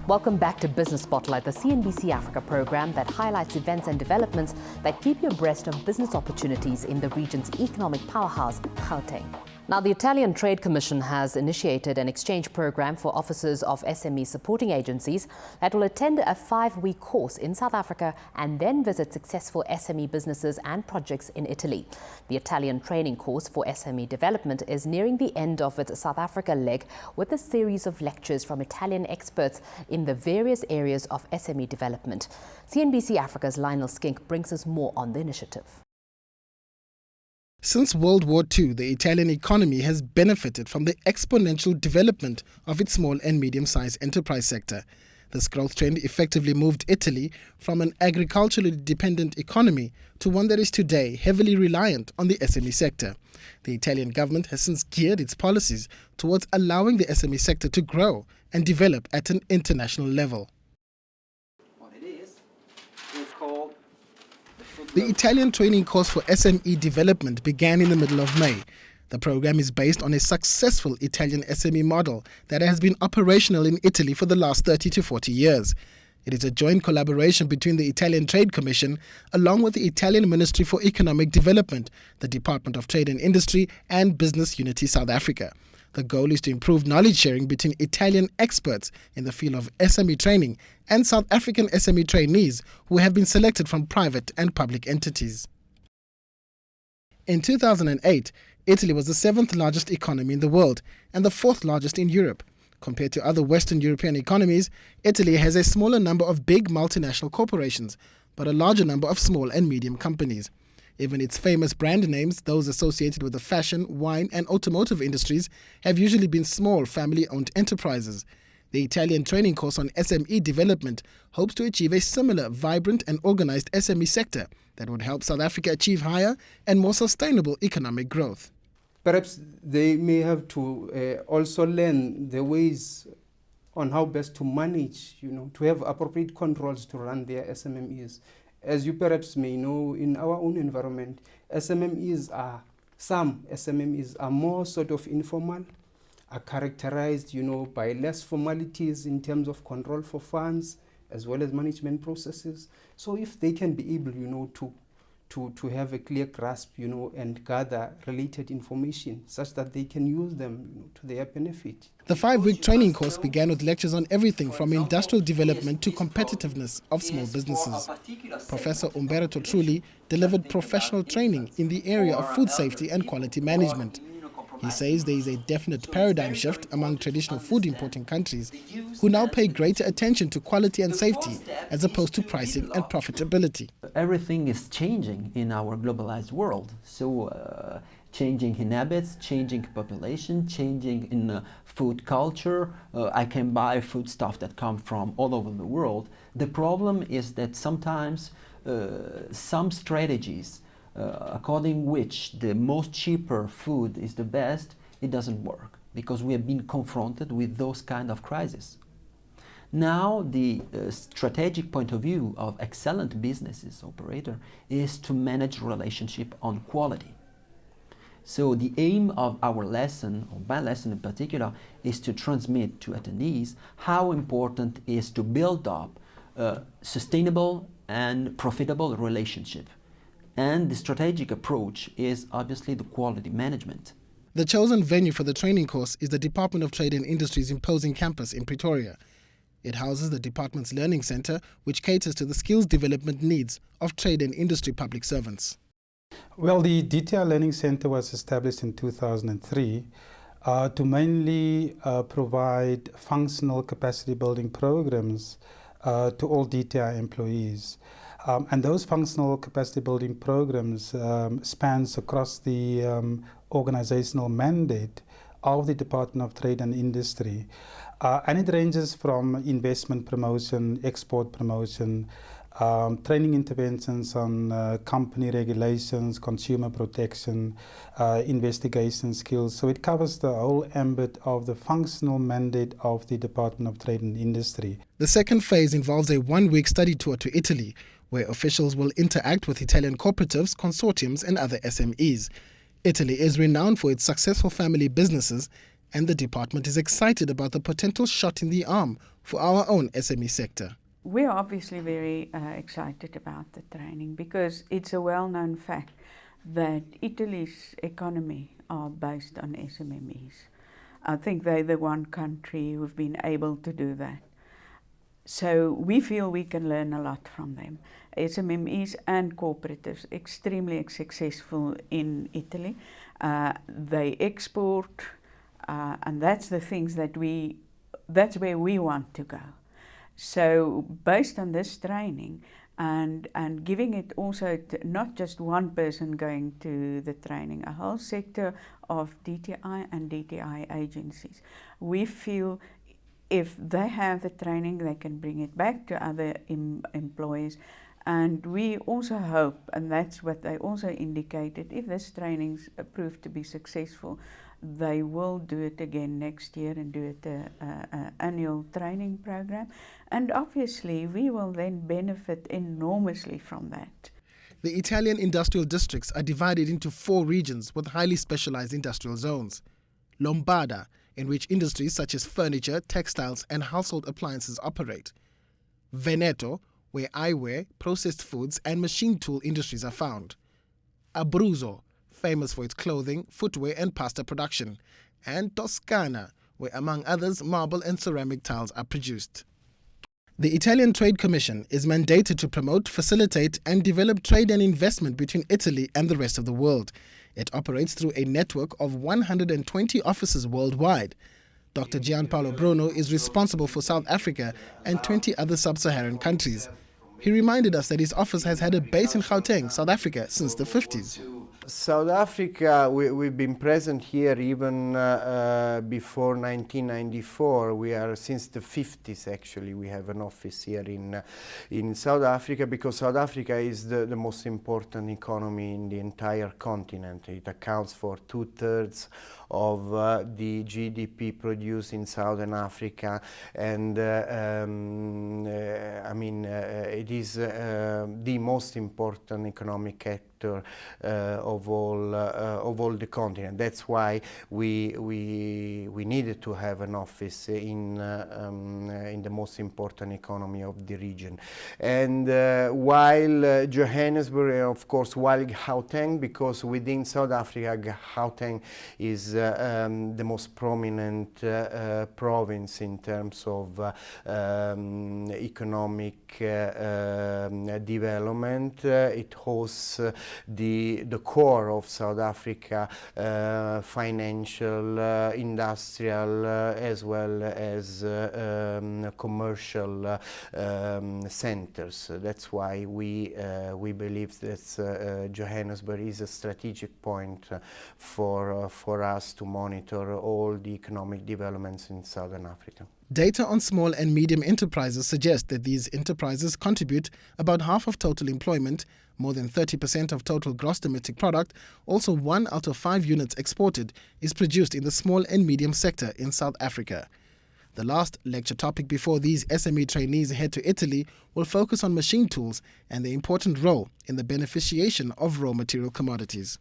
Welcome back to Business Spotlight, the CNBC Africa program that highlights events and developments that keep you abreast of business opportunities in the region's economic powerhouse, Gauteng. Now, the Italian Trade Commission has initiated an exchange program for officers of SME supporting agencies that will attend a 5-week course in South Africa and then visit successful SME businesses and projects in Italy. The Italian training course for SME development is nearing the end of its South Africa leg with a series of lectures from Italian experts in the various areas of SME development. CNBC Africa's Lionel Skink brings us more on the initiative. Since World War II, the Italian economy has benefited from the exponential development of its small and medium-sized enterprise sector. This growth trend effectively moved Italy from an agriculturally dependent economy to one that is today heavily reliant on the SME sector. The Italian government has since geared its policies towards allowing the SME sector to grow and develop at an international level. What it is called the Italian training course for SME development began in the middle of May. The program is based on a successful Italian SME model that has been operational in Italy for the last 30 to 40 years. It is a joint collaboration between the Italian Trade Commission along with the Italian Ministry for Economic Development, the Department of Trade and Industry, and Business Unity South Africa. The goal is to improve knowledge sharing between Italian experts in the field of SME training and South African SME trainees who have been selected from private and public entities. In 2008, Italy was the 7th largest economy in the world and the 4th largest in Europe. Compared to other Western European economies, Italy has a smaller number of big multinational corporations, but a larger number of small and medium companies. Even its famous brand names, those associated with the fashion, wine and automotive industries, have usually been small family-owned enterprises. The Italian training course on SME development hopes to achieve a similar vibrant and organized SME sector that would help South Africa achieve higher and more sustainable economic growth. Perhaps they may have to also learn the ways on how best to manage, to have appropriate controls to run their SMMEs. As you perhaps may know, in our own environment, some SMMEs are more sort of informal, are characterized, by less formalities in terms of control for funds, as well as management processes. So if they can be able, to have a clear grasp, and gather related information such that they can use them, to their benefit. The 5-week training course began with lectures on everything from industrial development to competitiveness of small businesses. Professor Umberto Trulli delivered professional training in the area of food safety and quality management. He says there is a definite paradigm shift among traditional food importing countries who now pay greater attention to quality and safety as opposed to pricing and profitability. Everything is changing in our globalized world. So changing in habits, changing population, changing in food culture. I can buy food stuff that come from all over the world. The problem is that sometimes some strategies according which the most cheaper food is the best, it doesn't work because we have been confronted with those kind of crises. Now the strategic point of view of excellent businesses operator is to manage relationship on quality. So the aim of our lesson, or my lesson in particular, is to transmit to attendees how important it is to build up a sustainable and profitable relationship. And the strategic approach is obviously the quality management. The chosen venue for the training course is the Department of Trade and Industry's imposing campus in Pretoria. It houses the department's learning center, which caters to the skills development needs of trade and industry public servants. Well, the DTI Learning Center was established in 2003 to mainly provide functional capacity building programs to all DTI employees. And those functional capacity building programs spans across the organizational mandate of the Department of Trade and Industry. And it ranges from investment promotion, export promotion, training interventions on company regulations, consumer protection, investigation skills. So it covers the whole ambit of the functional mandate of the Department of Trade and Industry. The second phase involves a 1-week study tour to Italy, where officials will interact with Italian cooperatives, consortiums and other SMEs. Italy is renowned for its successful family businesses And the department is excited about the potential shot in the arm for our own SME sector. We're obviously very excited about the training because it's a well-known fact that Italy's economy are based on SMMEs. I think they're the one country who've been able to do that. So we feel we can learn a lot from them. SMMEs and cooperatives, extremely successful in Italy. They export, and that's the things that that's where we want to go. So based on this training and giving it also to not just one person going to the training, a whole sector of DTI and DTI agencies, we feel if they have the training, they can bring it back to other employees. And we also hope, and that's what they also indicated, if this training's proved to be successful, they will do it again next year and do it an annual training program. And obviously, we will then benefit enormously from that. The Italian industrial districts are divided into 4 regions with highly specialized industrial zones. Lombarda, in which industries such as furniture, textiles and household appliances operate. Veneto, where eyewear, processed foods and machine tool industries are found. Abruzzo, famous for its clothing, footwear and pasta production. And Toscana, where among others marble and ceramic tiles are produced. The Italian Trade Commission is mandated to promote, facilitate and develop trade and investment between Italy and the rest of the world. It operates through a network of 120 offices worldwide. Dr. Gianpaolo Bruno is responsible for South Africa and 20 other sub-Saharan countries. He reminded us that his office has had a base in Gauteng, South Africa, since the 50s. South Africa, we've been present here even before 1994. We are since the 50s actually. We have an office here in South Africa because South Africa is the most important economy in the entire continent. It accounts for 2/3 of the GDP produced in Southern Africa, and it is the most important economic actor of all the continent. That's why we needed to have an office in the most important economy of the region. And while Johannesburg, of course, while Gauteng, because within South Africa, Gauteng is the most prominent province in terms of economic development. It hosts the core of South Africa, financial, industrial, as well as commercial centers. That's why we believe that Johannesburg is a strategic point for us to monitor all the economic developments in Southern Africa. Data on small and medium enterprises suggest that these enterprises contribute about half of total employment, more than 30% of total gross domestic product. Also, 1 out of 5 units exported is produced in the small and medium sector in South Africa. The last lecture topic before these SME trainees head to Italy will focus on machine tools and their important role in the beneficiation of raw material commodities.